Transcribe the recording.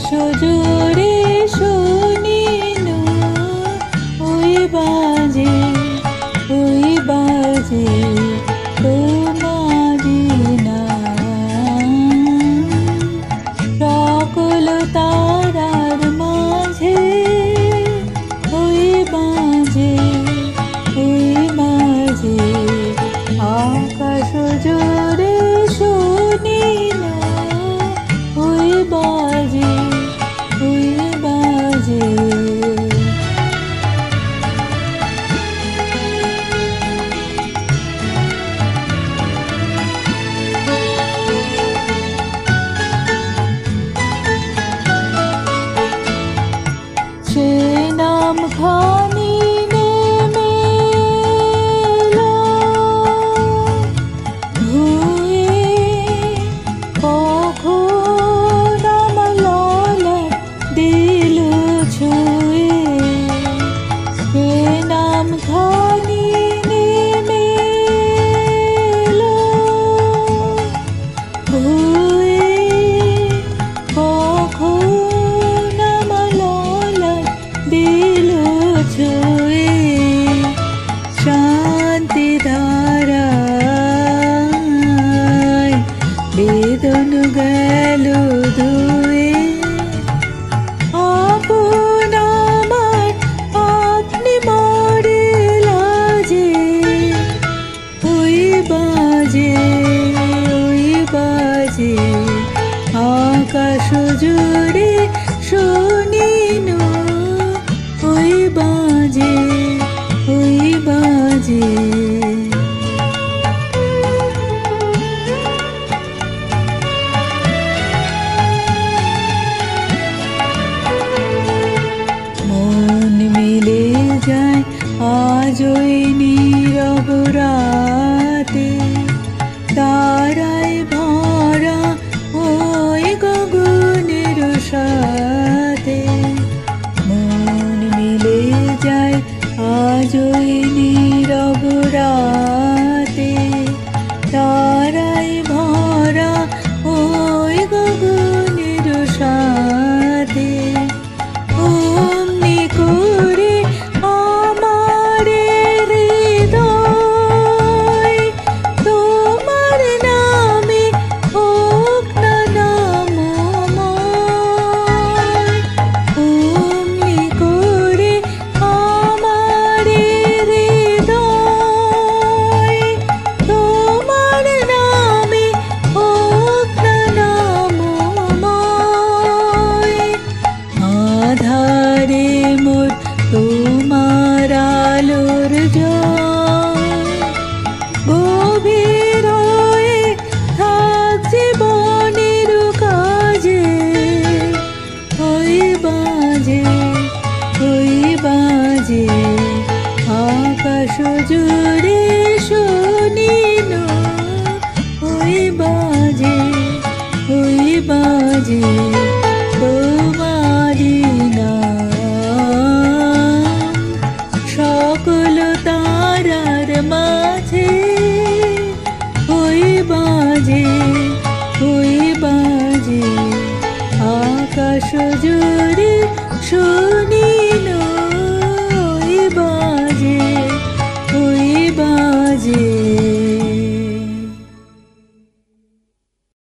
জুড়ে শুনিনু ওই বাজে তোমারি নাম। সকল তারার মাঝে ওই বাজে আকাশ জুড়ে শুনিনু ওই বাজে সে নাম খানি নেমে এলো ভুয়ে, কখন আমার ললাট দিল ছুঁয়ে। সে নাম খানি নেমে এলো ভুয়ে, কখন আমার ললাট দিল ছুঁয়ে। শান্তি ধারায় বেদন গেল ধুয়ে। আপন আমার আপনি মরে লাজে ওই বাজে আকাশ জুড়ে শুনিনু ওই বাজে মন মিলে যায় আজ ওই নীরব রাতে, তারায় ভরা ওই গগনের সাথে। মন মিলে যায় আজ ওই নীরব রাতে, তারায় ভরা ওই গগনের সাথে। অমনি করে আমার হৃদয় তোমার নামে হোক না নামময়। অমনি করে আমার হৃদয় তোমার নামে হোক না নামময়। আধারে মোর তোমার আলোর জয়, গভীর হয়ে থাক জীবনের কাজে। ওই বাজে আকাশ জুড়ে শুনিনু ওই বাজে তোমারি নাম। সকল তারার মাঝে ওই বাজে আকাশ জুড়ে শুনিনু ওই বাজে